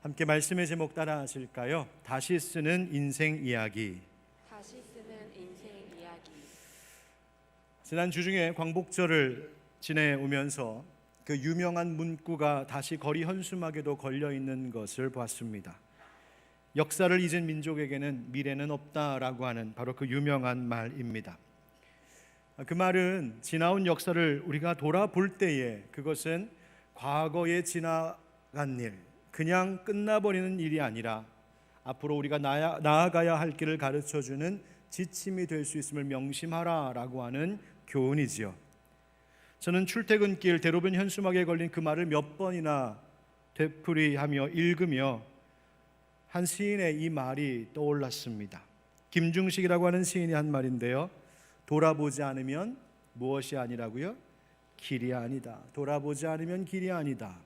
함께 말씀의 제목 따라 하실까요? 다시 쓰는 인생 이야기. 다시 쓰는 인생 이야기. 지난 주중에 광복절을 지내오면서 그 유명한 문구가 다시 거리 현수막에도 걸려 있는 것을 보았습니다. 역사를 잊은 민족에게는 미래는 없다라고 하는 바로 그 유명한 말입니다. 그 말은 지나온 역사를 우리가 돌아볼 때에 그것은 과거에 지나간 일, 그냥 끝나버리는 일이 아니라 앞으로 우리가 나아가야 할 길을 가르쳐주는 지침이 될 수 있음을 명심하라라고 하는 교훈이지요. 저는 출퇴근길 대로변 현수막에 걸린 그 말을 몇 번이나 되풀이하며 읽으며 한 시인의 이 말이 떠올랐습니다. 김중식이라고 하는 시인이 한 말인데요, 돌아보지 않으면 무엇이 아니라고요? 길이 아니다. 돌아보지 않으면 길이 아니다.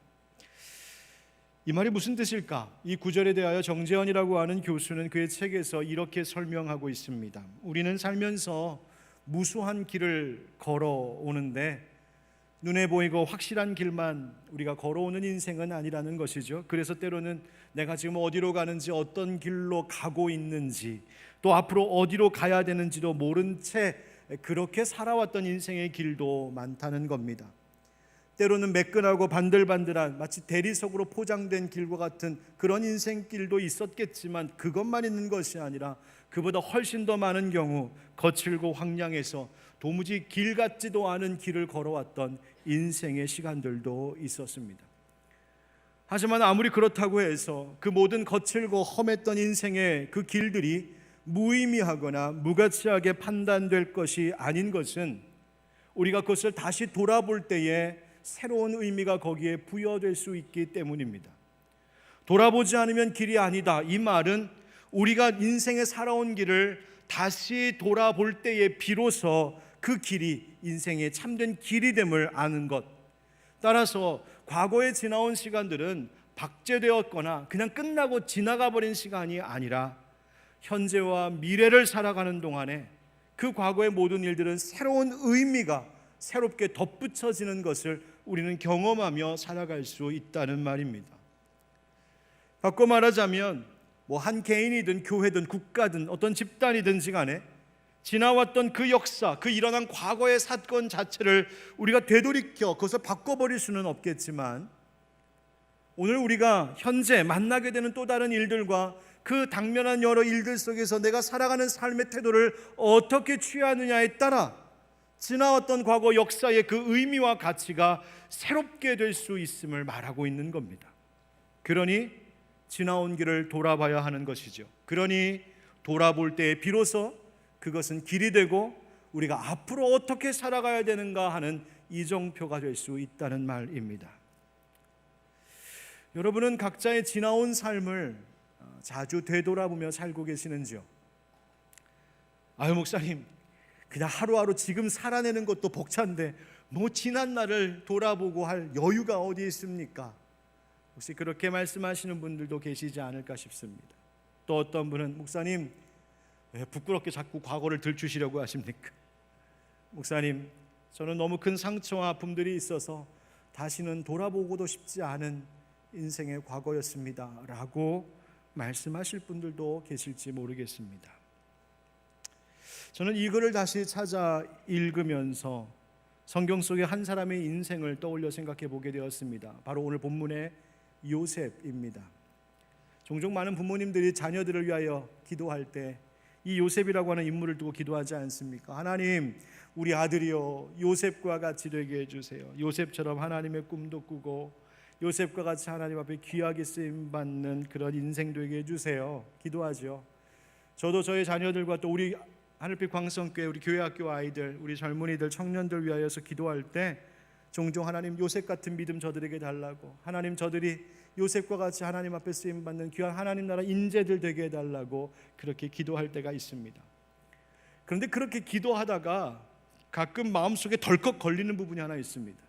이 말이 무슨 뜻일까? 이 구절에 대하여 정재현이라고 하는 교수는 그의 책에서 이렇게 설명하고 있습니다. 우리는 살면서 무수한 길을 걸어오는데 눈에 보이고 확실한 길만 우리가 걸어오는 인생은 아니라는 것이죠. 그래서 때로는 내가 지금 어디로 가는지, 어떤 길로 가고 있는지, 또 앞으로 어디로 가야 되는지도 모른 채 그렇게 살아왔던 인생의 길도 많다는 겁니다. 때로는 매끈하고 반들반들한 마치 대리석으로 포장된 길과 같은 그런 인생길도 있었겠지만 그것만 있는 것이 아니라 그보다 훨씬 더 많은 경우 거칠고 황량해서 도무지 길 같지도 않은 길을 걸어왔던 인생의 시간들도 있었습니다. 하지만 아무리 그렇다고 해서 그 모든 거칠고 험했던 인생의 그 길들이 무의미하거나 무가치하게 판단될 것이 아닌 것은 우리가 그것을 다시 돌아볼 때에 새로운 의미가 거기에 부여될 수 있기 때문입니다. 돌아보지 않으면 길이 아니다. 이 말은 우리가 인생에 살아온 길을 다시 돌아볼 때에 비로소 그 길이 인생의 참된 길이 됨을 아는 것. 따라서 과거에 지나온 시간들은 박제되었거나 그냥 끝나고 지나가 버린 시간이 아니라 현재와 미래를 살아가는 동안에 그 과거의 모든 일들은 새로운 의미가 새롭게 덧붙여지는 것을 우리는 경험하며 살아갈 수 있다는 말입니다. 바꿔 말하자면 한 개인이든 교회든 국가든 어떤 집단이든지 간에 지나왔던 그 역사, 그 일어난 과거의 사건 자체를 우리가 되돌이켜 그것을 바꿔버릴 수는 없겠지만 오늘 우리가 현재 만나게 되는 또 다른 일들과 그 당면한 여러 일들 속에서 내가 살아가는 삶의 태도를 어떻게 취하느냐에 따라 지나왔던 과거 역사의 그 의미와 가치가 새롭게 될 수 있음을 말하고 있는 겁니다. 그러니 지나온 길을 돌아봐야 하는 것이죠. 그러니 돌아볼 때에 비로소 그것은 길이 되고 우리가 앞으로 어떻게 살아가야 되는가 하는 이정표가 될 수 있다는 말입니다. 여러분은 각자의 지나온 삶을 자주 되돌아보며 살고 계시는지요? 아유 목사님, 그냥 하루하루 지금 살아내는 것도 벅찬데 지난 날을 돌아보고 할 여유가 어디 있습니까? 혹시 그렇게 말씀하시는 분들도 계시지 않을까 싶습니다. 또 어떤 분은 목사님, 왜 부끄럽게 자꾸 과거를 들추시려고 하십니까? 목사님, 저는 너무 큰 상처와 아픔들이 있어서 다시는 돌아보고도 싶지 않은 인생의 과거였습니다 라고 말씀하실 분들도 계실지 모르겠습니다. 저는 이 글을 다시 찾아 읽으면서 성경 속의 한 사람의 인생을 떠올려 생각해 보게 되었습니다. 바로 오늘 본문의 요셉입니다. 종종 많은 부모님들이 자녀들을 위하여 기도할 때 이 요셉이라고 하는 인물을 두고 기도하지 않습니까? 하나님, 우리 아들이요 요셉과 같이 되게 해주세요. 요셉처럼 하나님의 꿈도 꾸고 요셉과 같이 하나님 앞에 귀하게 쓰임받는 그런 인생 되게 해주세요. 기도하죠. 저도 저희 자녀들과 또 우리 하늘빛 광성교회 우리 교회학교 아이들, 우리 젊은이들, 청년들 위하여서 기도할 때 종종 하나님 요셉 같은 믿음 저들에게 달라고, 하나님 저들이 요셉과 같이 하나님 앞에 쓰임받는 귀한 하나님 나라 인재들 되게 해달라고 그렇게 기도할 때가 있습니다. 그런데 그렇게 기도하다가 가끔 마음속에 덜컥 걸리는 부분이 하나 있습니다.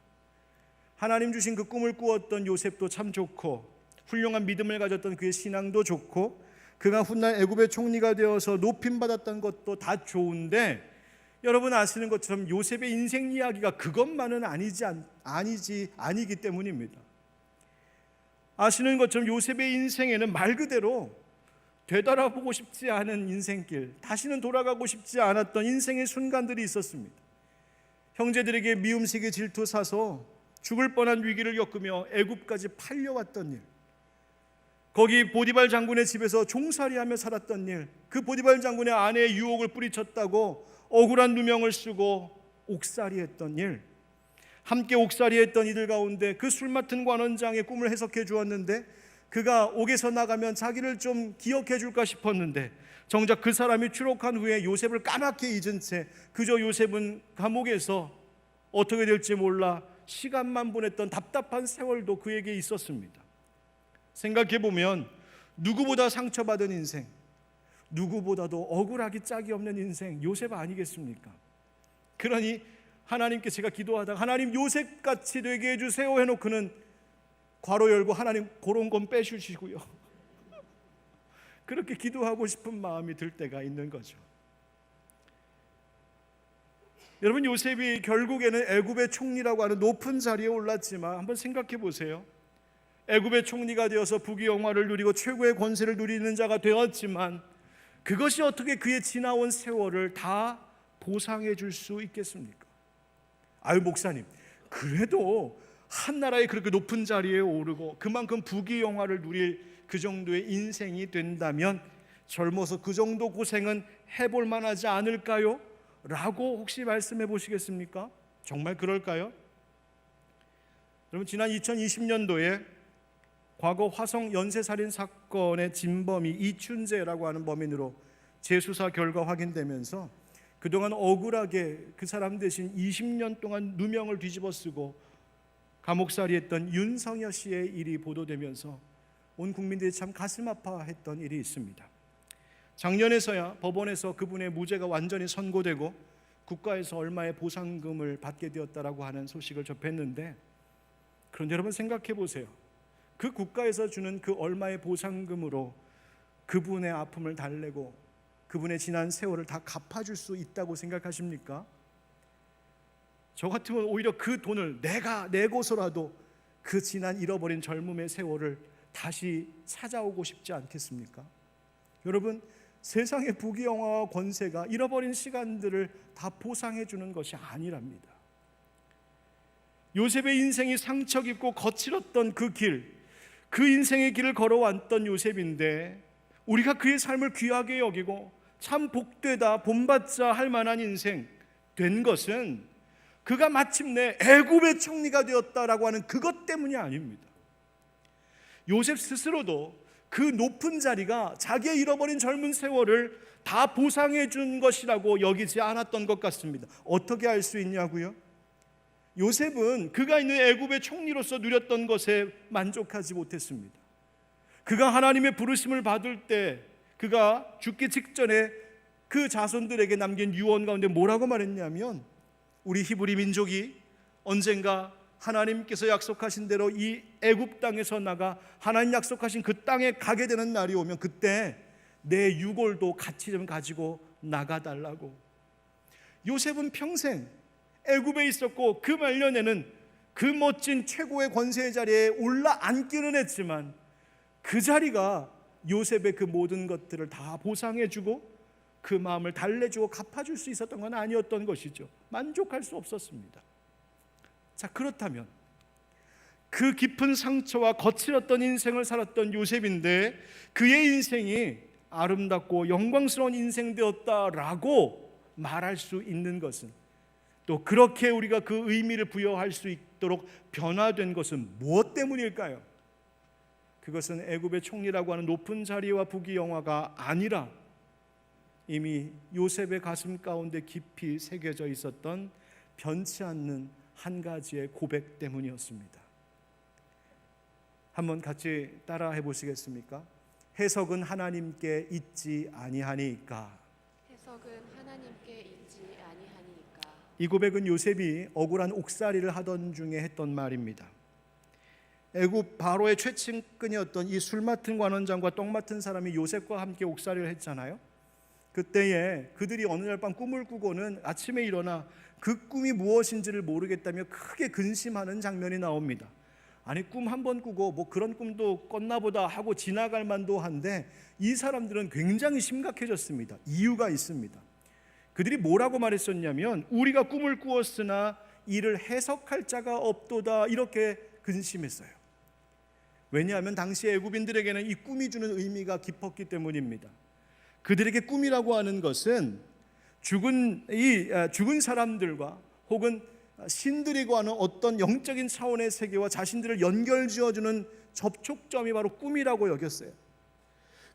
하나님 주신 그 꿈을 꾸었던 요셉도 참 좋고 훌륭한 믿음을 가졌던 그의 신앙도 좋고 그가 훗날 애굽의 총리가 되어서 높임받았던 것도 다 좋은데 여러분 아시는 것처럼 요셉의 인생 이야기가 그것만은 아니기 때문입니다. 아시는 것처럼 요셉의 인생에는 말 그대로 되돌아보고 싶지 않은 인생길, 다시는 돌아가고 싶지 않았던 인생의 순간들이 있었습니다. 형제들에게 미움새게 질투 사서 죽을 뻔한 위기를 겪으며 애굽까지 팔려왔던 일, 거기 보디발 장군의 집에서 종살이하며 살았던 일, 그 보디발 장군의 아내의 유혹을 뿌리쳤다고 억울한 누명을 쓰고 옥살이했던 일, 함께 옥살이했던 이들 가운데 그 술 맡은 관원장의 꿈을 해석해 주었는데 그가 옥에서 나가면 자기를 좀 기억해 줄까 싶었는데 정작 그 사람이 추록한 후에 요셉을 까맣게 잊은 채 그저 요셉은 감옥에서 어떻게 될지 몰라 시간만 보냈던 답답한 세월도 그에게 있었습니다. 생각해 보면 누구보다 상처받은 인생, 누구보다도 억울하기 짝이 없는 인생, 요셉 아니겠습니까? 그러니 하나님께 제가 기도하다가 하나님 요셉같이 되게 해주세요 해놓고는 괄호 열고 하나님 그런 건 빼주시고요. 그렇게 기도하고 싶은 마음이 들 때가 있는 거죠. 여러분, 요셉이 결국에는 애굽의 총리라고 하는 높은 자리에 올랐지만 한번 생각해 보세요. 애굽의 총리가 되어서 부귀영화를 누리고 최고의 권세를 누리는 자가 되었지만 그것이 어떻게 그의 지나온 세월을 다 보상해 줄 수 있겠습니까? 아유 목사님, 그래도 한 나라에 그렇게 높은 자리에 오르고 그만큼 부귀영화를 누릴 그 정도의 인생이 된다면 젊어서 그 정도 고생은 해볼 만하지 않을까요? 라고 혹시 말씀해 보시겠습니까? 정말 그럴까요? 여러분, 지난 2020년도에 과거 화성 연쇄살인 사건의 진범이 이춘재라고 하는 범인으로 재수사 결과 확인되면서 그동안 억울하게 그 사람 대신 20년 동안 누명을 뒤집어 쓰고 감옥살이했던 윤성여 씨의 일이 보도되면서 온 국민들이 참 가슴 아파했던 일이 있습니다. 작년에서야 법원에서 그분의 무죄가 완전히 선고되고 국가에서 얼마의 보상금을 받게 되었다라고 하는 소식을 접했는데, 그런데 여러분 생각해 보세요. 그 국가에서 주는 그 얼마의 보상금으로 그분의 아픔을 달래고 그분의 지난 세월을 다 갚아줄 수 있다고 생각하십니까? 저 같으면 오히려 그 돈을 내가 내고서라도 그 지난 잃어버린 젊음의 세월을 다시 찾아오고 싶지 않겠습니까? 여러분, 세상의 부귀영화와 권세가 잃어버린 시간들을 다 보상해 주는 것이 아니랍니다. 요셉의 인생이 상처 깊고 거칠었던 그 길, 그 인생의 길을 걸어왔던 요셉인데 우리가 그의 삶을 귀하게 여기고 참 복되다, 본받자 할 만한 인생 된 것은 그가 마침내 애굽의 총리가 되었다라고 하는 그것 때문이 아닙니다. 요셉 스스로도 그 높은 자리가 자기의 잃어버린 젊은 세월을 다 보상해 준 것이라고 여기지 않았던 것 같습니다. 어떻게 알 수 있냐고요? 요셉은 그가 있는 애굽의 총리로서 누렸던 것에 만족하지 못했습니다. 그가 하나님의 부르심을 받을 때 그가 죽기 직전에 그 자손들에게 남긴 유언 가운데 뭐라고 말했냐면, 우리 히브리 민족이 언젠가 하나님께서 약속하신 대로 이 애굽 땅에서 나가 하나님 약속하신 그 땅에 가게 되는 날이 오면 그때 내 유골도 같이 좀 가지고 나가달라고. 요셉은 평생 애굽에 있었고 그 말년에는 그 멋진 최고의 권세의 자리에 올라앉기는 했지만 그 자리가 요셉의 그 모든 것들을 다 보상해주고 그 마음을 달래주고 갚아줄 수 있었던 건 아니었던 것이죠. 만족할 수 없었습니다. 자, 그렇다면 그 깊은 상처와 거칠었던 인생을 살았던 요셉인데 그의 인생이 아름답고 영광스러운 인생 되었다라고 말할 수 있는 것은, 또 그렇게 우리가 그 의미를 부여할 수 있도록 변화된 것은 무엇 때문일까요? 그것은 애굽의 총리라고 하는 높은 자리와 부귀영화가 아니라 이미 요셉의 가슴 가운데 깊이 새겨져 있었던 변치 않는 한 가지의 고백 때문이었습니다. 한번 같이 따라 해보시겠습니까? 해석은 하나님께 있지 아니하니까. 해석은 하나님께 있지 아니하니까. 이 고백은 요셉이 억울한 옥살이를 하던 중에 했던 말입니다. 애굽 바로의 최측근이었던 이 술 맡은 관원장과 떡 맡은 사람이 요셉과 함께 옥살이를 했잖아요. 그때에 그들이 어느 날 밤 꿈을 꾸고는 아침에 일어나 그 꿈이 무엇인지를 모르겠다며 크게 근심하는 장면이 나옵니다. 아니 꿈 한 번 꾸고 뭐 그런 꿈도 꿨나 보다 하고 지나갈 만도 한데 이 사람들은 굉장히 심각해졌습니다. 이유가 있습니다. 그들이 뭐라고 말했었냐면 우리가 꿈을 꾸었으나 이를 해석할 자가 없도다 이렇게 근심했어요. 왜냐하면 당시 애굽인들에게는 이 꿈이 주는 의미가 깊었기 때문입니다. 그들에게 꿈이라고 하는 것은 죽은 사람들과 혹은 신들이고 하는 어떤 영적인 차원의 세계와 자신들을 연결지어주는 접촉점이 바로 꿈이라고 여겼어요.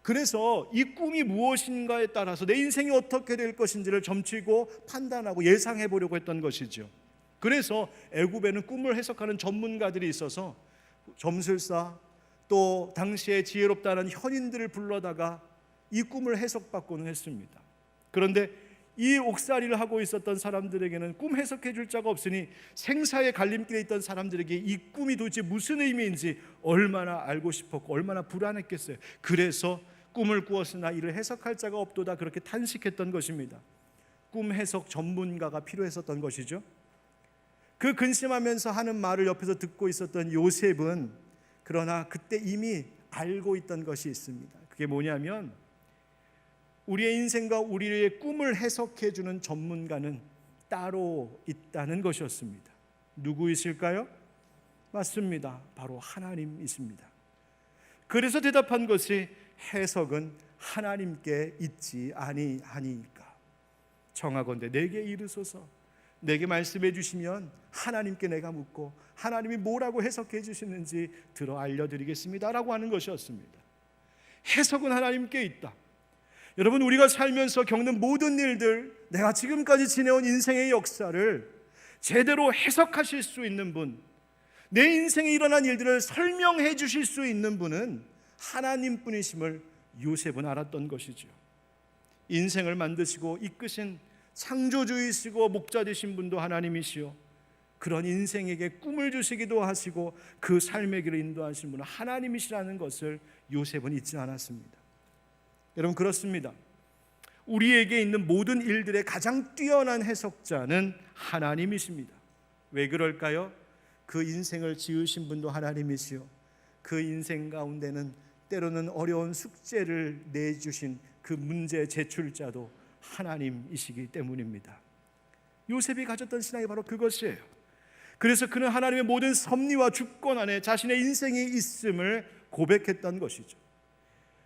그래서 이 꿈이 무엇인가에 따라서 내 인생이 어떻게 될 것인지를 점치고 판단하고 예상해 보려고 했던 것이죠. 그래서 애굽에는 꿈을 해석하는 전문가들이 있어서 점술사 또 당시에 지혜롭다는 현인들을 불러다가 이 꿈을 해석받고는 했습니다. 그런데 이 옥살이를 하고 있었던 사람들에게는 꿈 해석해 줄 자가 없으니 생사의 갈림길에 있던 사람들에게 이 꿈이 도대체 무슨 의미인지 얼마나 알고 싶었고 얼마나 불안했겠어요. 그래서 꿈을 꾸었으나 이를 해석할 자가 없도다 그렇게 탄식했던 것입니다. 꿈 해석 전문가가 필요했었던 것이죠. 그 근심하면서 하는 말을 옆에서 듣고 있었던 요셉은 그러나 그때 이미 알고 있던 것이 있습니다. 그게 뭐냐면 우리의 인생과 우리의 꿈을 해석해 주는 전문가는 따로 있다는 것이었습니다. 누구이실까요? 맞습니다. 바로 하나님이십니다. 그래서 대답한 것이 해석은 하나님께 있지 아니하니까. 청하건대 내게 이르소서. 내게 말씀해 주시면 하나님께 내가 묻고 하나님이 뭐라고 해석해 주시는지 들어 알려드리겠습니다 라고 하는 것이었습니다. 해석은 하나님께 있다. 여러분, 우리가 살면서 겪는 모든 일들, 내가 지금까지 지내온 인생의 역사를 제대로 해석하실 수 있는 분, 내 인생에 일어난 일들을 설명해 주실 수 있는 분은 하나님뿐이심을 요셉은 알았던 것이죠. 인생을 만드시고 이끄신 창조주이시고 목자 되신 분도 하나님이시요, 그런 인생에게 꿈을 주시기도 하시고 그 삶의 길을 인도하신 분은 하나님이시라는 것을 요셉은 잊지 않았습니다. 여러분, 그렇습니다. 우리에게 있는 모든 일들의 가장 뛰어난 해석자는 하나님이십니다. 왜 그럴까요? 그 인생을 지으신 분도 하나님이시요, 그 인생 가운데는 때로는 어려운 숙제를 내주신 그 문제 제출자도 하나님이시기 때문입니다. 요셉이 가졌던 신앙이 바로 그것이에요. 그래서 그는 하나님의 모든 섭리와 주권 안에 자신의 인생이 있음을 고백했던 것이죠.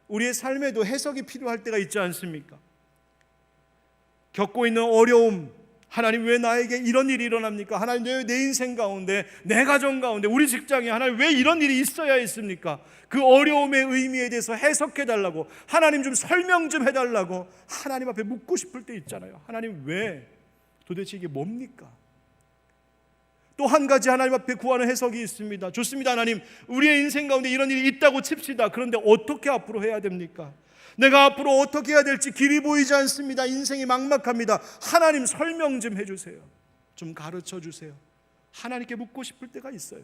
우리의 삶에도 해석이 필요할 때가 있지 않습니까? 겪고 있는 어려움, 하나님 왜 나에게 이런 일이 일어납니까? 하나님 왜 내 인생 가운데, 내 가정 가운데, 우리 직장에 하나님 왜 이런 일이 있어야 했습니까? 그 어려움의 의미에 대해서 해석해 달라고, 하나님 좀 설명 좀 해달라고 하나님 앞에 묻고 싶을 때 있잖아요. 하나님 왜? 도대체 이게 뭡니까? 또 한 가지 하나님 앞에 구하는 해석이 있습니다. 좋습니다. 하나님, 우리의 인생 가운데 이런 일이 있다고 칩시다. 그런데 어떻게 앞으로 해야 됩니까? 내가 앞으로 어떻게 해야 될지 길이 보이지 않습니다. 인생이 막막합니다. 하나님 설명 좀 해주세요. 좀 가르쳐 주세요. 하나님께 묻고 싶을 때가 있어요.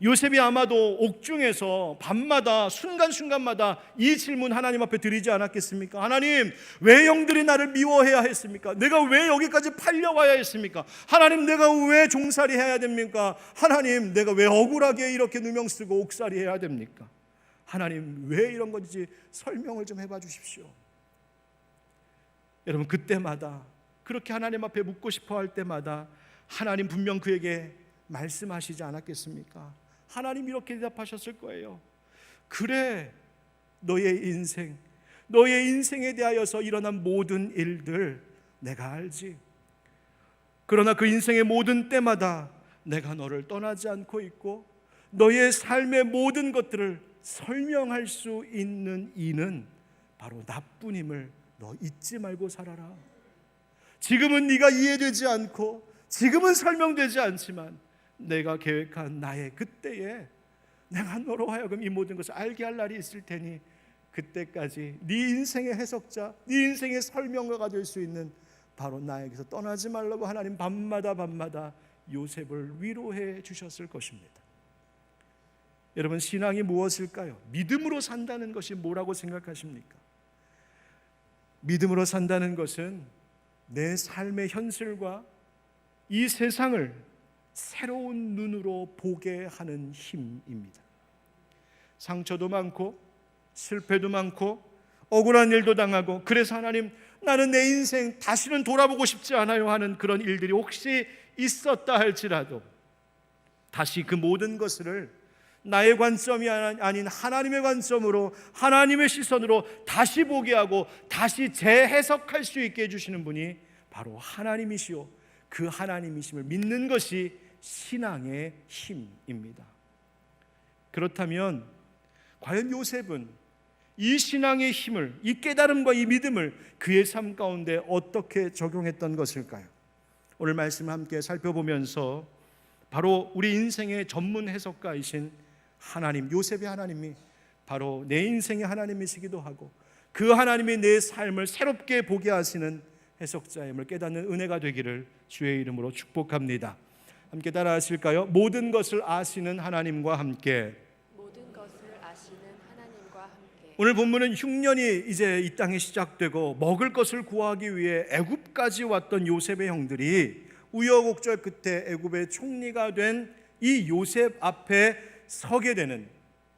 요셉이 아마도 옥중에서 밤마다 순간순간마다 이 질문 하나님 앞에 드리지 않았겠습니까? 하나님, 왜 영들이 나를 미워해야 했습니까? 내가 왜 여기까지 팔려와야 했습니까? 하나님, 내가 왜 종살이 해야 됩니까? 하나님, 내가 왜 억울하게 이렇게 누명 쓰고 옥살이 해야 됩니까? 하나님, 왜 이런 건지 설명을 좀 해봐 주십시오. 여러분, 그때마다 그렇게 하나님 앞에 묻고 싶어 할 때마다 하나님 분명 그에게 말씀하시지 않았겠습니까? 하나님 이렇게 대답하셨을 거예요. 그래, 너의 인생에 대하여서 일어난 모든 일들 내가 알지. 그러나 그 인생의 모든 때마다 내가 너를 떠나지 않고 있고 너의 삶의 모든 것들을 설명할 수 있는 이는 바로 나뿐임을 너 잊지 말고 살아라. 지금은 네가 이해되지 않고 지금은 설명되지 않지만 내가 계획한 나의 그때에 내가 너로 하여금 이 모든 것을 알게 할 날이 있을 테니 그때까지 네 인생의 해석자, 네 인생의 설명가가 될 수 있는 바로 나에게서 떠나지 말라고 하나님 밤마다 요셉을 위로해 주셨을 것입니다. 여러분, 신앙이 무엇일까요? 믿음으로 산다는 것이 뭐라고 생각하십니까? 믿음으로 산다는 것은 내 삶의 현실과 이 세상을 새로운 눈으로 보게 하는 힘입니다. 상처도 많고 실패도 많고 억울한 일도 당하고, 그래서 하나님, 나는 내 인생 다시는 돌아보고 싶지 않아요 하는 그런 일들이 혹시 있었다 할지라도 다시 그 모든 것을 나의 관점이 아닌 하나님의 관점으로, 하나님의 시선으로 다시 보게 하고 다시 재해석할 수 있게 해주시는 분이 바로 하나님이시오, 그 하나님이심을 믿는 것이 신앙의 힘입니다. 그렇다면 과연 요셉은 이 신앙의 힘을, 이 깨달음과 이 믿음을 그의 삶 가운데 어떻게 적용했던 것일까요? 오늘 말씀을 함께 살펴보면서 바로 우리 인생의 전문 해석가이신 하나님, 요셉의 하나님이 바로 내 인생의 하나님이시기도 하고 그 하나님이 내 삶을 새롭게 보게 하시는 해석자임을 깨닫는 은혜가 되기를 주의 이름으로 축복합니다. 함께 따라 하실까요? 모든 것을 아시는 하나님과 함께. 모든 것을 아시는 하나님과 함께. 오늘 본문은 흉년이 이제 이 땅에 시작되고 먹을 것을 구하기 위해 애굽까지 왔던 요셉의 형들이 우여곡절 끝에 애굽의 총리가 된 이 요셉 앞에 서게 되는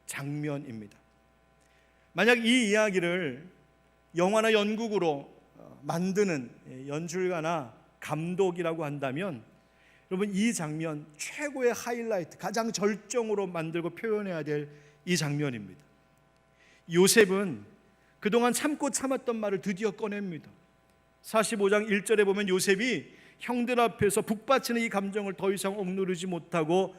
장면입니다. 만약 이 이야기를 영화나 연극으로 만드는 연출가나 감독이라고 한다면 여러분, 이 장면 최고의 하이라이트, 가장 절정으로 만들고 표현해야 될 이 장면입니다. 요셉은 그동안 참고 참았던 말을 드디어 꺼냅니다. 45장 1절에 보면 요셉이 형들 앞에서 북받치는 이 감정을 더 이상 억누르지 못하고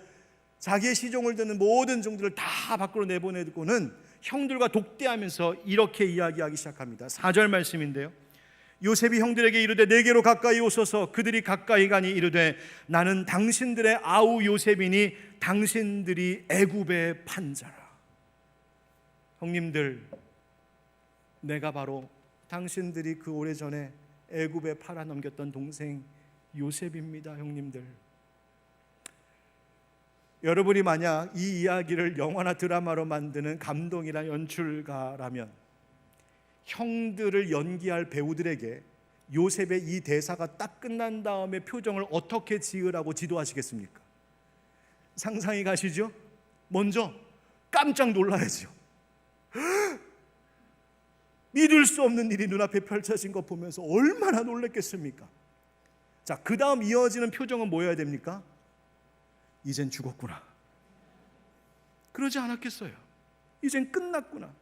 자기의 시종을 듣는 모든 종들을 다 밖으로 내보내고는 형들과 독대하면서 이렇게 이야기하기 시작합니다. 4절 말씀인데요, 요셉이 형들에게 이르되 내게로 가까이 오소서. 그들이 가까이 가니 이르되 나는 당신들의 아우 요셉이니 당신들이 애굽의 판자라. 형님들, 내가 바로 당신들이 그 오래전에 애굽에 팔아넘겼던 동생 요셉입니다. 형님들, 여러분이 만약 이 이야기를 영화나 드라마로 만드는 감독이나 연출가라면 형들을 연기할 배우들에게 요셉의 이 대사가 딱 끝난 다음에 표정을 어떻게 지으라고 지도하시겠습니까? 상상이 가시죠? 먼저 깜짝 놀라야죠. 믿을 수 없는 일이 눈앞에 펼쳐진 거 보면서 얼마나 놀랐겠습니까? 자, 그 다음 이어지는 표정은 뭐여야 됩니까? 이젠 죽었구나. 그러지 않았겠어요? 이젠 끝났구나.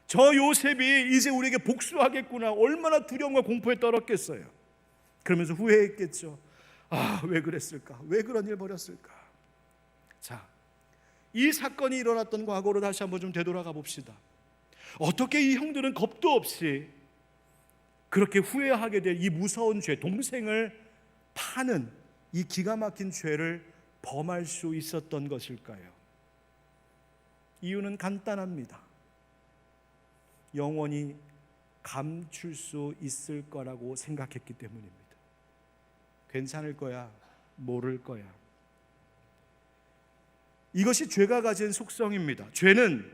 저 요셉이 이제 우리에게 복수하겠구나. 얼마나 두려움과 공포에 떨었겠어요. 그러면서 후회했겠죠. 아, 왜 그랬을까? 왜 그런 일 벌였을까? 자, 이 사건이 일어났던 과거로 다시 한번 좀 되돌아가 봅시다. 어떻게 이 형들은 겁도 없이 그렇게 후회하게 될 이 무서운 죄, 동생을 파는 이 기가 막힌 죄를 범할 수 있었던 것일까요? 이유는 간단합니다. 영원히 감출 수 있을 거라고 생각했기 때문입니다. 괜찮을 거야, 모를 거야. 이것이 죄가 가진 속성입니다. 죄는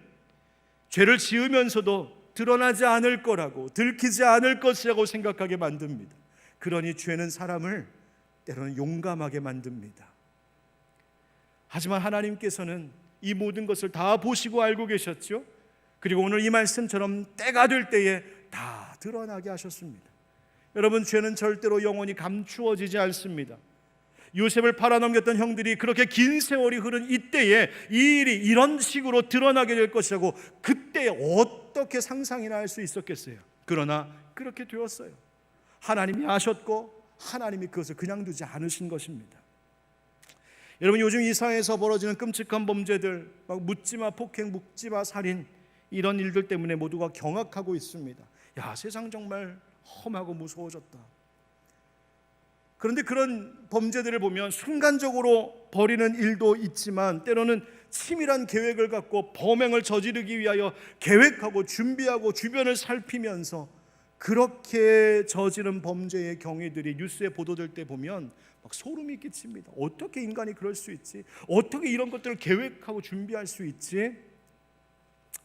죄를 지으면서도 드러나지 않을 거라고, 들키지 않을 것이라고 생각하게 만듭니다. 그러니 죄는 사람을 때로는 용감하게 만듭니다. 하지만 하나님께서는 이 모든 것을 다 보시고 알고 계셨죠. 그리고 오늘 이 말씀처럼 때가 될 때에 다 드러나게 하셨습니다. 여러분, 죄는 절대로 영원히 감추어지지 않습니다. 요셉을 팔아넘겼던 형들이 그렇게 긴 세월이 흐른 이때에 이 일이 이런 식으로 드러나게 될 것이라고 그때 어떻게 상상이나 할 수 있었겠어요? 그러나 그렇게 되었어요. 하나님이 아셨고 하나님이 그것을 그냥 두지 않으신 것입니다. 여러분, 요즘 이 사회에서 벌어지는 끔찍한 범죄들, 막 묻지마 폭행, 묵지마 살인, 이런 일들 때문에 모두가 경악하고 있습니다. 야, 세상 정말 험하고 무서워졌다. 그런데 그런 범죄들을 보면 순간적으로 벌이는 일도 있지만 때로는 치밀한 계획을 갖고 범행을 저지르기 위하여 계획하고 준비하고 주변을 살피면서 그렇게 저지른 범죄의 경위들이 뉴스에 보도될 때 보면 막 소름이 끼칩니다. 어떻게 인간이 그럴 수 있지? 어떻게 이런 것들을 계획하고 준비할 수 있지?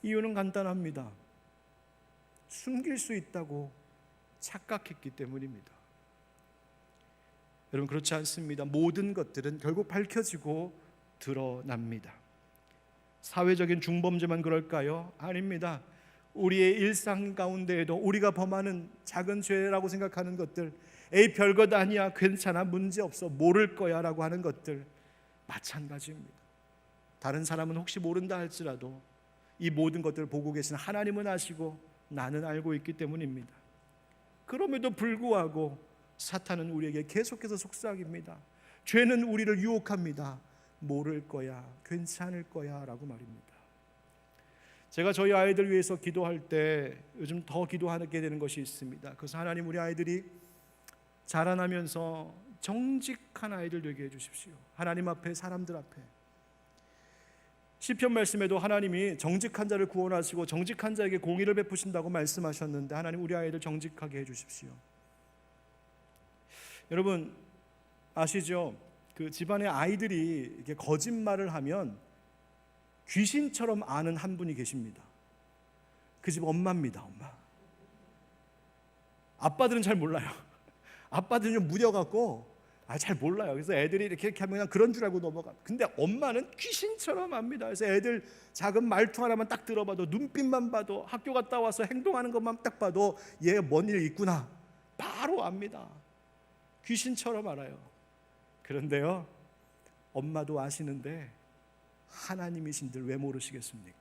이유는 간단합니다. 숨길 수 있다고 착각했기 때문입니다. 여러분 그렇지 않습니다. 모든 것들은 결국 밝혀지고 드러납니다. 사회적인 중범죄만 그럴까요? 아닙니다. 우리의 일상 가운데에도 우리가 범하는 작은 죄라고 생각하는 것들, 에이 별것 아니야, 괜찮아, 문제없어, 모를 거야 라고 하는 것들 마찬가지입니다. 다른 사람은 혹시 모른다 할지라도 이 모든 것들을 보고 계신 하나님은 아시고 나는 알고 있기 때문입니다. 그럼에도 불구하고 사탄은 우리에게 계속해서 속삭입니다. 죄는 우리를 유혹합니다. 모를 거야, 괜찮을 거야 라고 말입니다. 제가 저희 아이들 위해서 기도할 때 요즘 더 기도하게 되는 것이 있습니다. 그래서 하나님, 우리 아이들이 자라나면서 정직한 아이들 되게 해주십시오. 하나님 앞에, 사람들 앞에. 시편 말씀에도 하나님이 정직한 자를 구원하시고 정직한 자에게 공의를 베푸신다고 말씀하셨는데, 하나님 우리 아이들 정직하게 해주십시오. 여러분 아시죠? 그 집안의 아이들이 이렇게 거짓말을 하면 귀신처럼 아는 한 분이 계십니다. 그 집 엄마입니다. 엄마. 아빠들은 잘 몰라요. 아빠들은 좀 무뎌갖고 잘 몰라요. 그래서 애들이 이렇게 하면 그냥 그런 줄 알고 넘어가. 근데 엄마는 귀신처럼 압니다. 그래서 애들 작은 말투 하나만 딱 들어봐도, 눈빛만 봐도, 학교 갔다 와서 행동하는 것만 딱 봐도 얘 뭔 일 있구나 바로 압니다. 귀신처럼 알아요. 그런데요, 엄마도 아시는데 하나님이신들 왜 모르시겠습니까?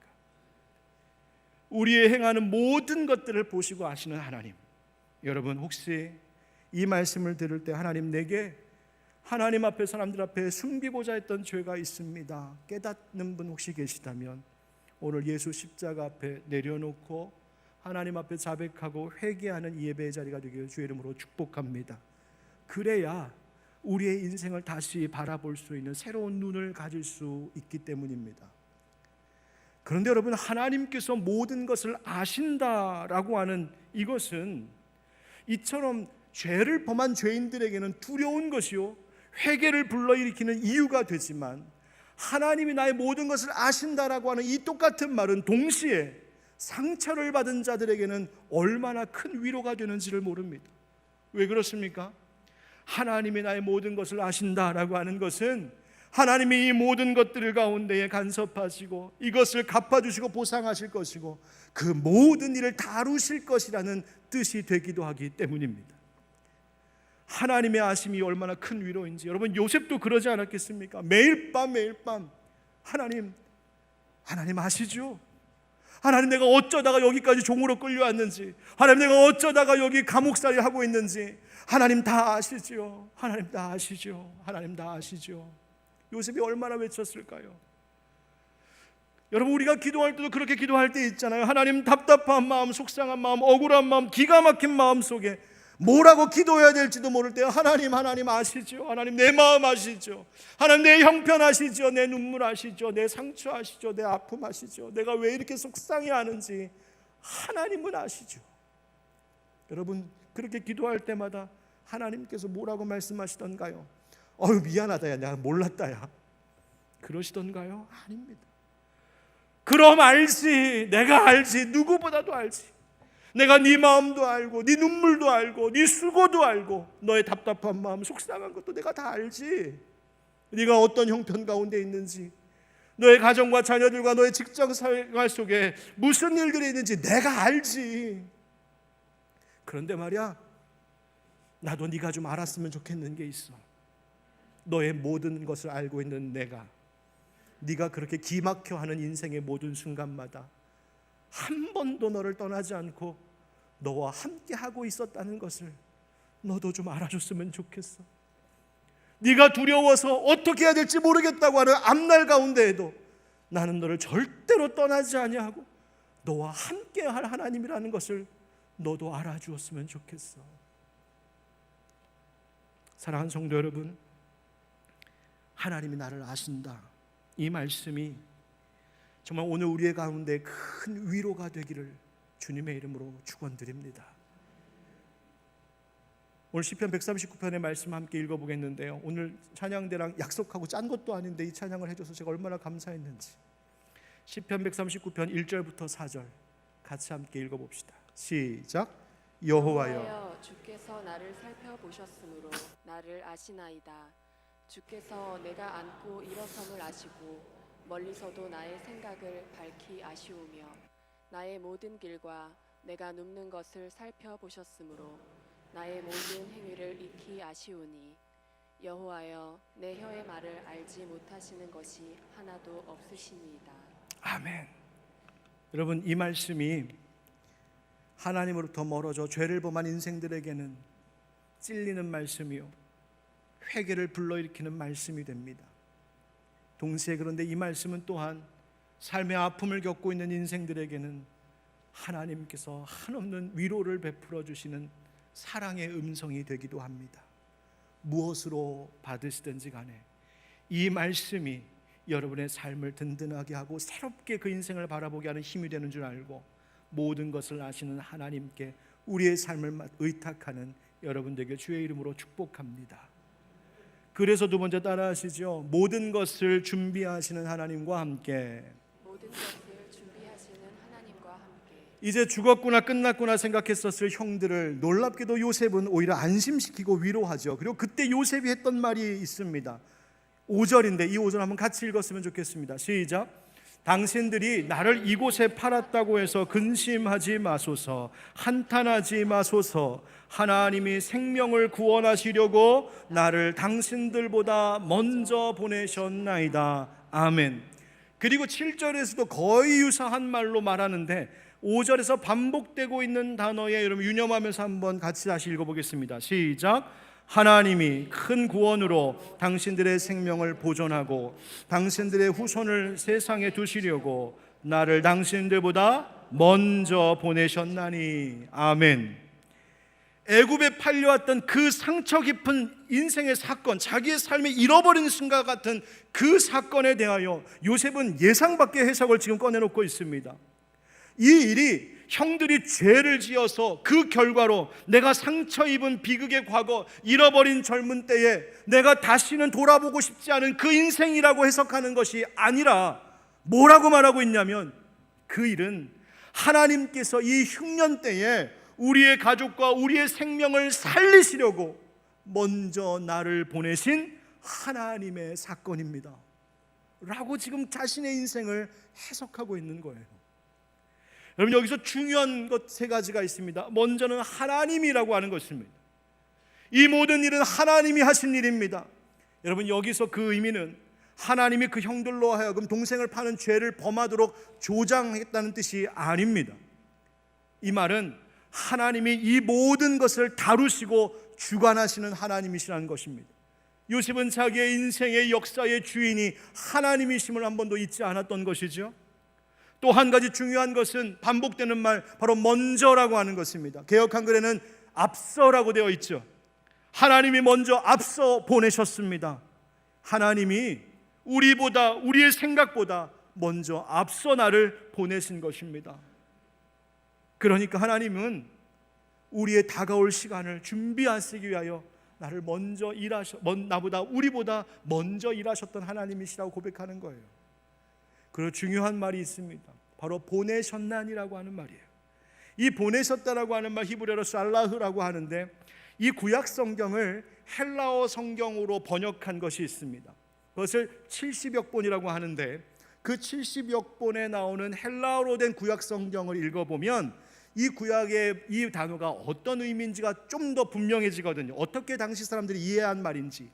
우리의 행하는 모든 것들을 보시고 아시는 하나님. 여러분 혹시 이 말씀을 들을 때 하나님, 내게 하나님 앞에, 사람들 앞에 숨기고자 했던 죄가 있습니다, 깨닫는 분 혹시 계시다면 오늘 예수 십자가 앞에 내려놓고 하나님 앞에 자백하고 회개하는 이 예배의 자리가 되기를 주의 이름으로 축복합니다. 그래야 우리의 인생을 다시 바라볼 수 있는 새로운 눈을 가질 수 있기 때문입니다. 그런데 여러분, 하나님께서 모든 것을 아신다라고 하는 이것은 이처럼 죄를 범한 죄인들에게는 두려운 것이요, 회개를 불러일으키는 이유가 되지만, 하나님이 나의 모든 것을 아신다라고 하는 이 똑같은 말은 동시에 상처를 받은 자들에게는 얼마나 큰 위로가 되는지를 모릅니다. 왜 그렇습니까? 하나님이 나의 모든 것을 아신다라고 하는 것은 하나님이 이 모든 것들 가운데에 간섭하시고 이것을 갚아주시고 보상하실 것이고 그 모든 일을 다루실 것이라는 뜻이 되기도 하기 때문입니다. 하나님의 아심이 얼마나 큰 위로인지, 여러분 요셉도 그러지 않았겠습니까? 매일 밤 하나님 아시죠? 하나님, 내가 어쩌다가 여기까지 종으로 끌려왔는지, 하나님 내가 어쩌다가 여기 감옥살이 하고 있는지 하나님 다 아시죠. 하나님 다 아시죠. 하나님 다 아시죠. 요셉이 얼마나 외쳤을까요? 여러분 우리가 기도할 때도 그렇게 기도할 때 있잖아요. 하나님, 답답한 마음, 속상한 마음, 억울한 마음, 기가 막힌 마음 속에 뭐라고 기도해야 될지도 모를 때 하나님 아시죠. 하나님 내 마음 아시죠. 하나님 내 형편 아시죠. 내 눈물 아시죠. 내 상처 아시죠. 내 아픔 아시죠. 내가 왜 이렇게 속상해하는지 하나님은 아시죠. 여러분 그렇게 기도할 때마다 하나님께서 뭐라고 말씀하시던가요? 미안하다 야, 내가 몰랐다 야, 그러시던가요? 아닙니다. 그럼 알지, 내가 알지, 누구보다도 알지. 내가 네 마음도 알고 네 눈물도 알고 네 수고도 알고 너의 답답한 마음, 속상한 것도 내가 다 알지. 네가 어떤 형편 가운데 있는지, 너의 가정과 자녀들과 너의 직장 생활 속에 무슨 일들이 있는지 내가 알지. 그런데 말이야, 나도 네가 좀 알았으면 좋겠는 게 있어. 너의 모든 것을 알고 있는 내가, 네가 그렇게 기막혀하는 인생의 모든 순간마다 한 번도 너를 떠나지 않고 너와 함께 하고 있었다는 것을 너도 좀 알아줬으면 좋겠어. 네가 두려워서 어떻게 해야 될지 모르겠다고 하는 앞날 가운데에도 나는 너를 절대로 떠나지 아니하고 너와 함께 할 하나님이라는 것을 너도 알아주었으면 좋겠어. 사랑하는 성도 여러분, 하나님이 나를 아신다, 이 말씀이 정말 오늘 우리의 가운데 큰 위로가 되기를 주님의 이름으로 축원드립니다. 오늘 시편 139편의 말씀 함께 읽어보겠는데요, 오늘 찬양대랑 약속하고 짠 것도 아닌데 이 찬양을 해줘서 제가 얼마나 감사했는지. 시편 139편 1절부터 4절 같이 함께 읽어봅시다. 시작. 여호와여, 주께서 나를 살펴보셨으므로 나를 아시나이다. 주께서 내가 앉고 일어섬을 아시고 멀리서도 나의 생각을 밝히 아시오며 나의 모든 길과 내가 눕는 것을 살펴보셨으므로 나의 모든 행위를 익히 아시오니 여호와여, 내 혀의 말을 알지 못하시는 것이 하나도 없으시니이다. 아멘. 여러분, 이 말씀이 하나님으로부터 멀어져 죄를 범한 인생들에게는 찔리는 말씀이요, 회개를 불러일으키는 말씀이 됩니다. 동시에 그런데 이 말씀은 또한 삶의 아픔을 겪고 있는 인생들에게는 하나님께서 한없는 위로를 베풀어 주시는 사랑의 음성이 되기도 합니다. 무엇으로 받으시든지 간에 이 말씀이 여러분의 삶을 든든하게 하고 새롭게 그 인생을 바라보게 하는 힘이 되는 줄 알고 모든 것을 아시는 하나님께 우리의 삶을 의탁하는 여러분 되길 주의 이름으로 축복합니다. 그래서 두 번째 따라하시죠. 모든 것을 준비하시는 하나님과 함께. 모든 것을 준비하시는 하나님과 함께. 이제 죽었구나, 끝났구나 생각했었을 형들을 놀랍게도 요셉은 오히려 안심시키고 위로하죠. 그리고 그때 요셉이 했던 말이 있습니다. 5절인데 이 5절 한번 같이 읽었으면 좋겠습니다. 시작. 당신들이 나를 이곳에 팔았다고 해서 근심하지 마소서, 한탄하지 마소서. 하나님이 생명을 구원하시려고 나를 당신들보다 먼저 보내셨나이다. 아멘. 그리고 7절에서도 거의 유사한 말로 말하는데 5절에서 반복되고 있는 단어에 여러분 유념하면서 한번 같이 다시 읽어보겠습니다. 시작. 하나님이 큰 구원으로 당신들의 생명을 보존하고 당신들의 후손을 세상에 두시려고 나를 당신들보다 먼저 보내셨나니. 아멘. 애굽에 팔려왔던 그 상처 깊은 인생의 사건, 자기의 삶에 잃어버린 순간 같은 그 사건에 대하여 요셉은 예상 밖의 해석을 지금 꺼내놓고 있습니다. 이 일이 형들이 죄를 지어서 그 결과로 내가 상처 입은 비극의 과거, 잃어버린 젊은 때에 내가 다시는 돌아보고 싶지 않은 그 인생이라고 해석하는 것이 아니라 뭐라고 말하고 있냐면 그 일은 하나님께서 이 흉년 때에 우리의 가족과 우리의 생명을 살리시려고 먼저 나를 보내신 하나님의 사건입니다 라고 지금 자신의 인생을 해석하고 있는 거예요. 여러분, 여기서 중요한 것 세 가지가 있습니다. 먼저는 하나님이라고 하는 것입니다. 이 모든 일은 하나님이 하신 일입니다. 여러분, 여기서 그 의미는 하나님이 그 형들로 하여금 동생을 파는 죄를 범하도록 조장했다는 뜻이 아닙니다. 이 말은 하나님이 이 모든 것을 다루시고 주관하시는 하나님이시라는 것입니다. 요셉은 자기의 인생의 역사의 주인이 하나님이심을 한 번도 잊지 않았던 것이죠. 또 한 가지 중요한 것은 반복되는 말, 바로 먼저라고 하는 것입니다. 개역 한글에는 앞서라고 되어 있죠. 하나님이 먼저 앞서 보내셨습니다. 하나님이 우리보다, 우리의 생각보다 먼저 앞서 나를 보내신 것입니다. 그러니까 하나님은 우리의 다가올 시간을 준비하시기 위하여 나를 먼저 우리보다 먼저 일하셨던 하나님이시라고 고백하는 거예요. 그리고 중요한 말이 있습니다. 바로 보내셨나니라고 하는 말이에요. 이 보내셨다라고 하는 말 히브리어로 살라흐라고 하는데 이 구약 성경을 헬라어 성경으로 번역한 것이 있습니다. 그것을 70여 본이라고 하는데 그 70여 본에 나오는 헬라어로 된 구약 성경을 읽어보면 이 구약의 이 단어가 어떤 의미인지가 좀 더 분명해지거든요. 어떻게 당시 사람들이 이해한 말인지.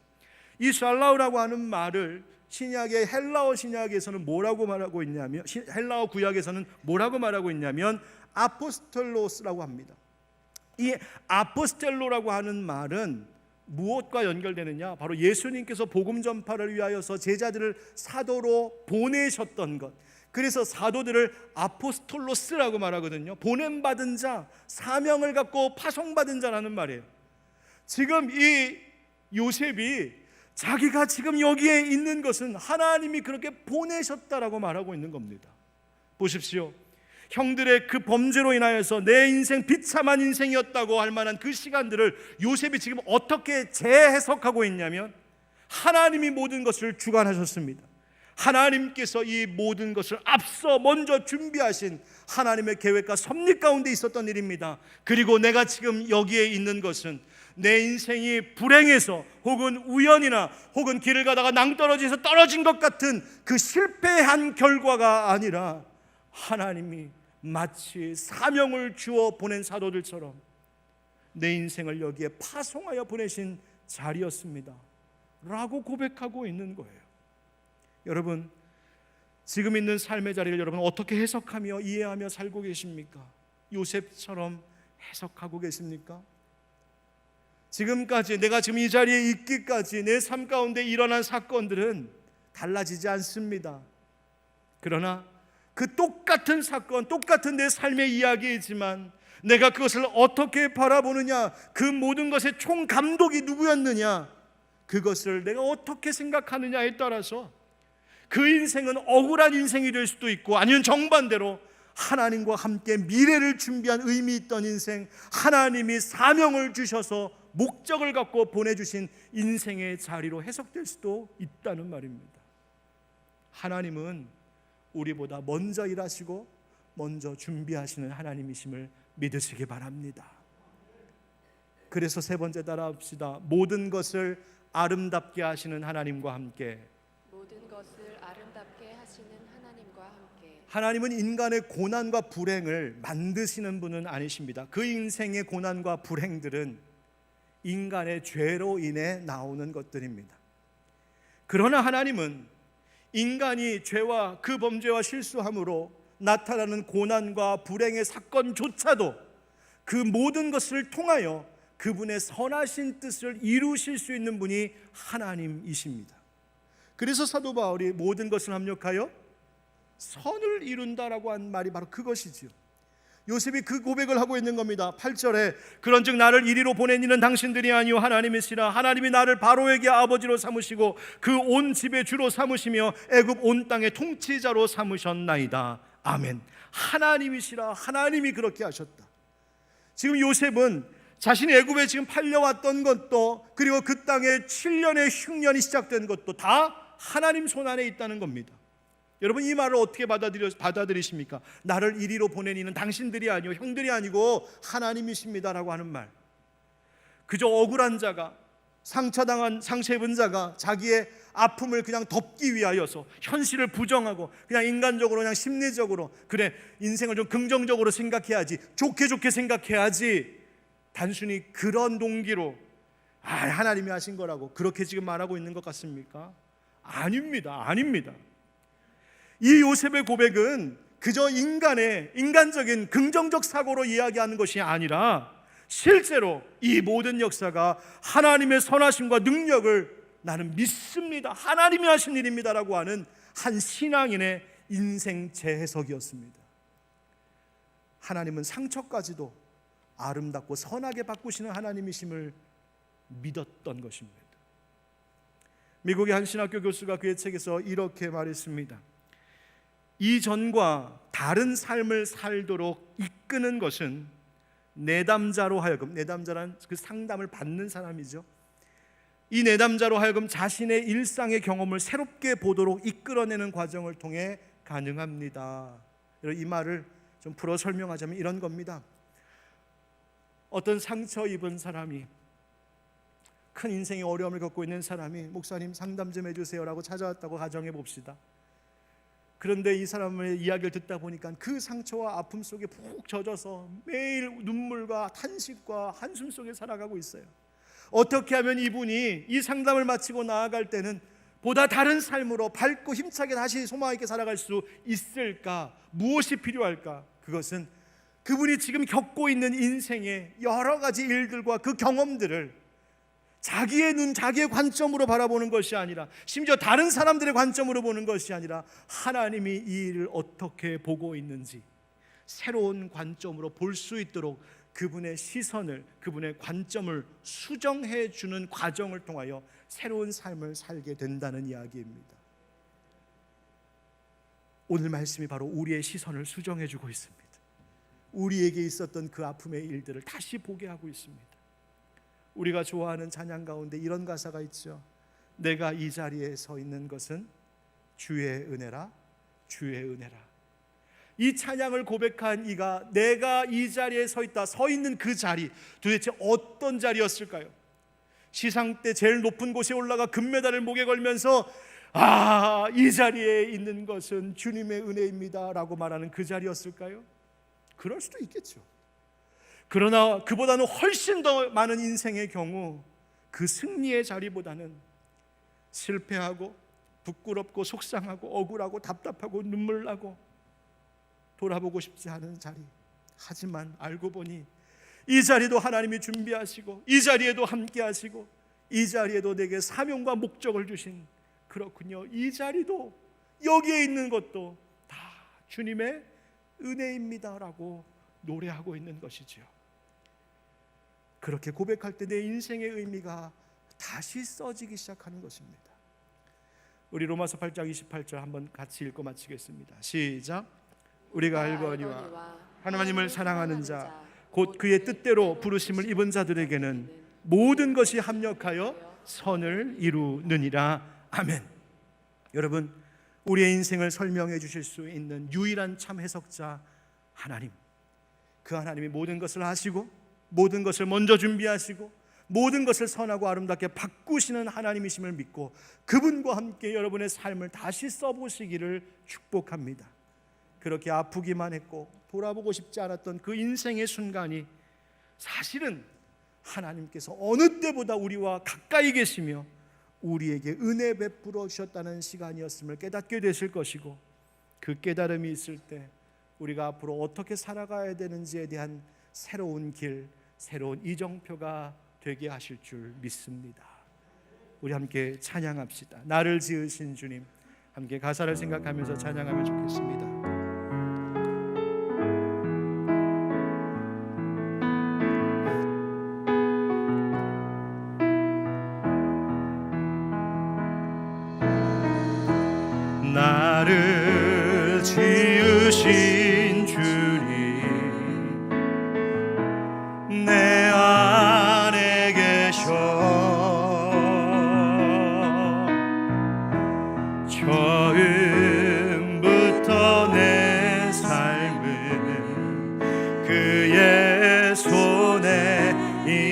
이 살라우라고 하는 말을 신약의 헬라어 신약에서는 뭐라고 말하고 있냐면, 헬라어 구약에서는 뭐라고 말하고 있냐면 아포스톨로스라고 합니다. 이 아포스텔로라고 하는 말은 무엇과 연결되느냐? 바로 예수님께서 복음 전파를 위하여서 제자들을 사도로 보내셨던 것. 그래서 사도들을 아포스톨로스라고 말하거든요. 보냄받은 자, 사명을 갖고 파송받은 자라는 말이에요. 지금 이 요셉이 자기가 지금 여기에 있는 것은 하나님이 그렇게 보내셨다라고 말하고 있는 겁니다. 보십시오. 형들의 그 범죄로 인하여서 내 인생 비참한 인생이었다고 할 만한 그 시간들을 요셉이 지금 어떻게 재해석하고 있냐면 하나님이 모든 것을 주관하셨습니다. 하나님께서 이 모든 것을 앞서 먼저 준비하신 하나님의 계획과 섭리 가운데 있었던 일입니다. 그리고 내가 지금 여기에 있는 것은 내 인생이 불행해서 혹은 우연이나 혹은 길을 가다가 낭떠러지에서 떨어진 것 같은 그 실패한 결과가 아니라 하나님이 마치 사명을 주어 보낸 사도들처럼 내 인생을 여기에 파송하여 보내신 자리였습니다 라고 고백하고 있는 거예요. 여러분, 지금 있는 삶의 자리를 여러분 어떻게 해석하며 이해하며 살고 계십니까? 요셉처럼 해석하고 계십니까? 지금까지 내가 지금 이 자리에 있기까지 내 삶 가운데 일어난 사건들은 달라지지 않습니다. 그러나 그 똑같은 사건, 똑같은 내 삶의 이야기이지만 내가 그것을 어떻게 바라보느냐, 그 모든 것의 총감독이 누구였느냐, 그것을 내가 어떻게 생각하느냐에 따라서 그 인생은 억울한 인생이 될 수도 있고, 아니면 정반대로 하나님과 함께 미래를 준비한 의미 있던 인생, 하나님이 사명을 주셔서 목적을 갖고 보내주신 인생의 자리로 해석될 수도 있다는 말입니다. 하나님은 우리보다 먼저 일하시고 먼저 준비하시는 하나님이심을 믿으시기 바랍니다. 그래서 세 번째 따라합시다. 모든 것을 아름답게 하시는 하나님과 함께. 모든 것을 아름답게 하시는 하나님과 함께. 하나님은 인간의 고난과 불행을 만드시는 분은 아니십니다. 그 인생의 고난과 불행들은 인간의 죄로 인해 나오는 것들입니다. 그러나 하나님은 인간이 죄와 그 범죄와 실수함으로 나타나는 고난과 불행의 사건조차도 그 모든 것을 통하여 그분의 선하신 뜻을 이루실 수 있는 분이 하나님이십니다. 그래서 사도 바울이 모든 것을 합력하여 선을 이룬다라고 한 말이 바로 그것이지요. 요셉이 그 고백을 하고 있는 겁니다. 8절에 그런즉 나를 이리로 보낸 이는 당신들이 아니요 하나님이시라. 하나님이 나를 바로에게 아버지로 삼으시고 그 온 집의 주로 삼으시며 애굽 온 땅의 통치자로 삼으셨나이다. 아멘. 하나님이시라. 하나님이 그렇게 하셨다. 지금 요셉은 자신이 애굽에 지금 팔려왔던 것도, 그리고 그 땅에 7년의 흉년이 시작된 것도 다 하나님 손안에 있다는 겁니다. 여러분, 이 말을 어떻게 받아들이십니까? 나를 이리로 보낸 이는 당신들이 아니요 형들이 아니고 하나님이십니다라고 하는 말. 그저 억울한 자가, 상처 입은 자가 자기의 아픔을 그냥 덮기 위하여서 현실을 부정하고 그냥 인간적으로, 그냥 심리적으로, 그래 인생을 좀 긍정적으로 생각해야지, 좋게 생각해야지, 단순히 그런 동기로 하나님이 하신 거라고 그렇게 지금 말하고 있는 것 같습니까? 아닙니다. 이 요셉의 고백은 그저 인간적인 긍정적 사고로 이야기하는 것이 아니라 실제로 이 모든 역사가 하나님의 선하심과 능력을 나는 믿습니다, 하나님이 하신 일입니다라고 하는 한 신앙인의 인생 재해석이었습니다. 하나님은 상처까지도 아름답고 선하게 바꾸시는 하나님이심을 믿었던 것입니다. 미국의 한 신학교 교수가 그의 책에서 이렇게 말했습니다. 이전과 다른 삶을 살도록 이끄는 것은 내담자로 하여금, 내담자란 그 상담을 받는 사람이죠. 이 내담자로 하여금 자신의 일상의 경험을 새롭게 보도록 이끌어내는 과정을 통해 가능합니다. 이 말을 좀 풀어 설명하자면 이런 겁니다. 어떤 상처 입은 사람이, 큰 인생의 어려움을 겪고 있는 사람이 목사님 상담 좀 해주세요라고 찾아왔다고 가정해 봅시다. 그런데 이 사람의 이야기를 듣다 보니까 그 상처와 아픔 속에 푹 젖어서 매일 눈물과 탄식과 한숨 속에 살아가고 있어요. 어떻게 하면 이분이 이 상담을 마치고 나아갈 때는 보다 다른 삶으로 밝고 힘차게 다시 소망 있게 살아갈 수 있을까? 무엇이 필요할까? 그것은 그분이 지금 겪고 있는 인생의 여러 가지 일들과 그 경험들을 자기의 눈, 자기의 관점으로 바라보는 것이 아니라, 심지어 다른 사람들의 관점으로 보는 것이 아니라 하나님이 이 일을 어떻게 보고 있는지 새로운 관점으로 볼 수 있도록 그분의 시선을, 그분의 관점을 수정해 주는 과정을 통하여 새로운 삶을 살게 된다는 이야기입니다. 오늘 말씀이 바로 우리의 시선을 수정해 주고 있습니다. 우리에게 있었던 그 아픔의 일들을 다시 보게 하고 있습니다. 우리가 좋아하는 찬양 가운데 이런 가사가 있죠. 내가 이 자리에 서 있는 것은 주의 은혜라, 주의 은혜라. 이 찬양을 고백한 이가 내가 이 자리에 서 있는 그 자리, 도대체 어떤 자리였을까요? 시상 때 제일 높은 곳에 올라가 금메달을 목에 걸면서 이 자리에 있는 것은 주님의 은혜입니다 라고 말하는 그 자리였을까요? 그럴 수도 있겠죠. 그러나 그보다는 훨씬 더 많은 인생의 경우 그 승리의 자리보다는 실패하고 부끄럽고 속상하고 억울하고 답답하고 눈물 나고 돌아보고 싶지 않은 자리. 하지만 알고 보니 이 자리도 하나님이 준비하시고 이 자리에도 함께 하시고 이 자리에도 내게 사명과 목적을 주신, 그렇군요, 이 자리도 여기에 있는 것도 다 주님의 은혜입니다 라고 노래하고 있는 것이죠. 그렇게 고백할 때 내 인생의 의미가 다시 써지기 시작하는 것입니다. 우리 로마서 8장 28절 한번 같이 읽고 마치겠습니다. 시작. 우리가 알거니와 하나님을 사랑하는 자 곧 그의 뜻대로 부르심을 입은 자들에게는 모든 것이 합력하여 선을 이루느니라. 아멘. 여러분, 우리의 인생을 설명해 주실 수 있는 유일한 참 해석자 하나님, 그 하나님이 모든 것을 아시고 모든 것을 먼저 준비하시고 모든 것을 선하고 아름답게 바꾸시는 하나님이심을 믿고 그분과 함께 여러분의 삶을 다시 써보시기를 축복합니다. 그렇게 아프기만 했고 돌아보고 싶지 않았던 그 인생의 순간이 사실은 하나님께서 어느 때보다 우리와 가까이 계시며 우리에게 은혜 베풀어 주셨다는 시간이었음을 깨닫게 되실 것이고, 그 깨달음이 있을 때 우리가 앞으로 어떻게 살아가야 되는지에 대한 새로운 길, 새로운 이정표가 되게 하실 줄 믿습니다. 우리 함께 찬양합시다. 나를 지으신 주님, 함께 가사를 생각하면서 찬양하면 좋겠습니다. 나를 지으신 주님, 내 안에 계셔 처음부터 내 삶은 그의 손에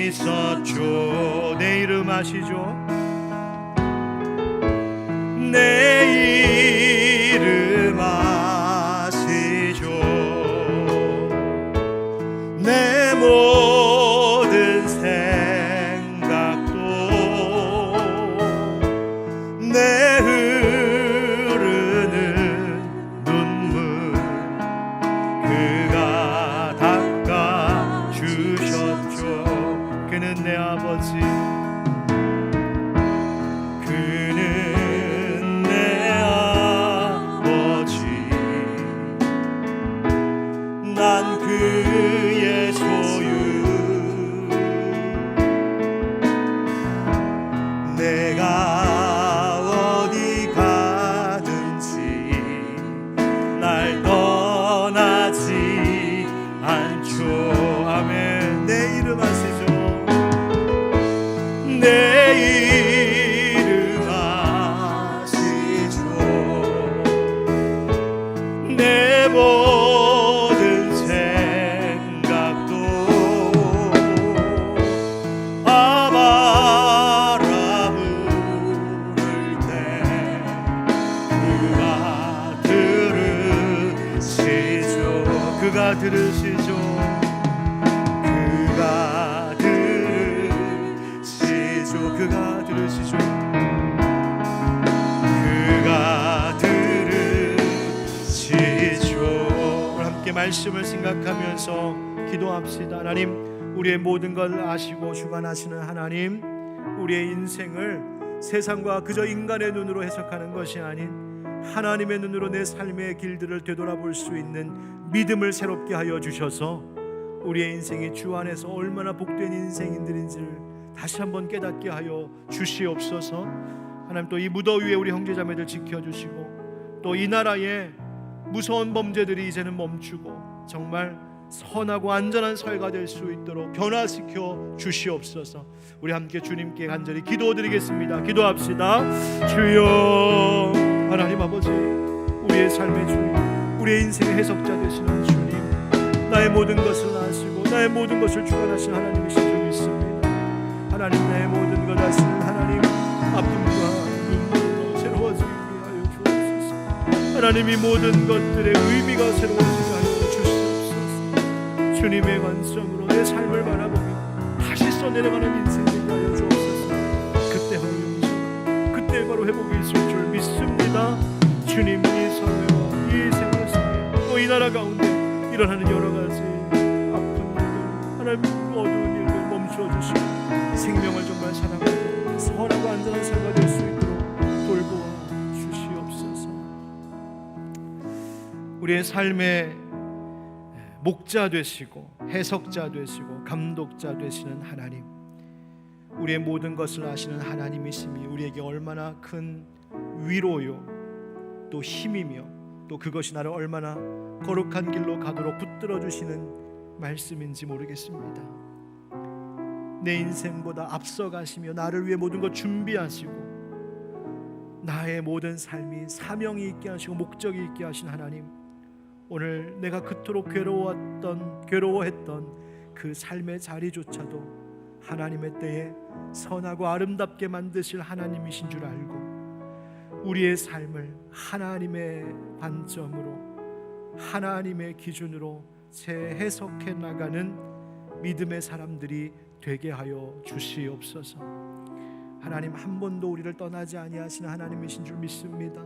있었죠. 내 이름 아시죠? 내 이름 아시죠? 내 모든 생각도 내 흐르는 눈물 그가 닦아 주셨죠. 그는 내 아버지, 난 그의 소유. 내가 어디 가든지 날 떠나지 않죠. 아멘. 내 이름 아시죠? 내 이름 아시죠? 내 그가 들으시죠. 그가 들으시죠. 그가 들으시죠. 그가 들으시죠. 함께 말씀을 생각하면서 기도합시다. 하나님, 우리의 모든 걸 아시고 주관하시는 하나님, 우리의 인생을 세상과 그저 인간의 눈으로 해석하는 것이 아닌 하나님의 눈으로 내 삶의 길들을 되돌아볼 수 있는 믿음을 새롭게 하여 주셔서 우리의 인생이 주 안에서 얼마나 복된 인생인들인지를 다시 한번 깨닫게 하여 주시옵소서. 하나님, 또 이 무더위에 우리 형제자매들 지켜주시고 또 이 나라의 무서운 범죄들이 이제는 멈추고 정말 선하고 안전한 사회가 될 수 있도록 변화시켜 주시옵소서. 우리 함께 주님께 간절히 기도드리겠습니다. 기도합시다. 주여, 하나님 아버지, 우리의 삶의 주님, 우리의 인생의 해석자 되시는 주님, 나의 모든 것을 아시고 나의 모든 것을 주관하신 하나님이신 줄 믿습니다. 하나님, 나의 모든 것 아시는 하나님, 아픔과 눈물로 새로워지게 하여 주옵소서. 하나님이 모든 것들의 의미가 새로워지게 하여 주시옵소서. 주님의 관점으로 내 삶을 바라보며 다시 써내려가는 인생 되게 하여 주옵소서. 그때 바로 용서, 그때 바로 회복이 있을 줄 믿습니다. 주님, 이 사회와 이 생활 속에 또 이 나라 가운데 일어나는 여러 가지 아픈 일들, 하나님 어두운 일들 멈추어 주시고 생명을 정말 사랑하고 선하고 안전한 삶이 될 수 있도록 돌보아 주시옵소서. 우리의 삶의 목자 되시고 해석자 되시고 감독자 되시는 하나님, 우리의 모든 것을 아시는 하나님이심이 우리에게 얼마나 큰 위로요 또 힘이며 또 그것이 나를 얼마나 거룩한 길로 가도록 붙들어 주시는 말씀인지 모르겠습니다. 내 인생보다 앞서가시며 나를 위해 모든 것 준비하시고 나의 모든 삶이 사명이 있게 하시고 목적이 있게 하신 하나님, 오늘 내가 그토록 괴로워했던 그 삶의 자리조차도 하나님의 때에 선하고 아름답게 만드실 하나님이신 줄 알고 우리의 삶을 하나님의 관점으로 하나님의 기준으로 재해석해 나가는 믿음의 사람들이 되게 하여 주시옵소서. 하나님, 한 번도 우리를 떠나지 아니하시는 하나님이신 줄 믿습니다.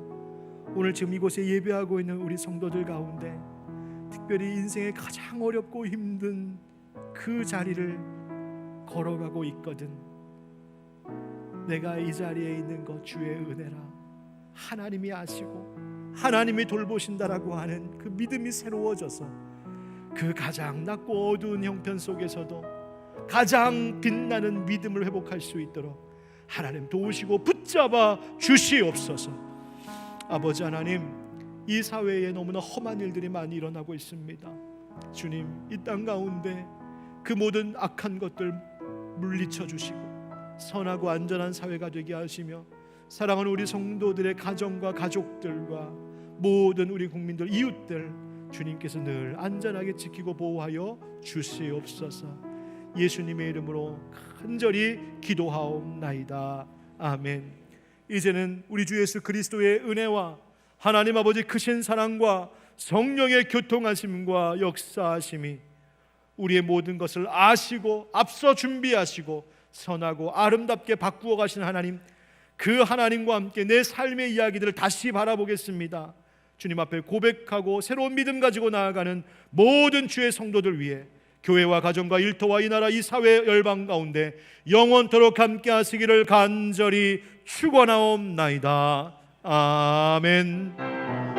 오늘 지금 이곳에 예배하고 있는 우리 성도들 가운데 특별히 인생의 가장 어렵고 힘든 그 자리를 걸어가고 있거든. 내가 이 자리에 있는 것 주의 은혜라. 하나님이 아시고 하나님이 돌보신다라고 하는 그 믿음이 새로워져서 그 가장 낮고 어두운 형편 속에서도 가장 빛나는 믿음을 회복할 수 있도록 하나님 도우시고 붙잡아 주시옵소서. 아버지 하나님, 이 사회에 너무나 험한 일들이 많이 일어나고 있습니다. 주님, 이 땅 가운데 그 모든 악한 것들 물리쳐 주시고 선하고 안전한 사회가 되게 하시며 사랑하는 우리 성도들의 가정과 가족들과 모든 우리 국민들, 이웃들 주님께서 늘 안전하게 지키고 보호하여 주시옵소서. 예수님의 이름으로 간절히 기도하옵나이다. 아멘. 이제는 우리 주 예수 그리스도의 은혜와 하나님 아버지 크신 사랑과 성령의 교통하심과 역사하심이 우리의 모든 것을 아시고 앞서 준비하시고 선하고 아름답게 바꾸어 가신 하나님, 그 하나님과 함께 내 삶의 이야기들을 다시 바라보겠습니다. 주님 앞에 고백하고 새로운 믿음 가지고 나아가는 모든 주의 성도들 위해 교회와 가정과 일터와 이 나라 이 사회 열방 가운데 영원토록 함께 하시기를 간절히 축원하옵나이다. 아멘.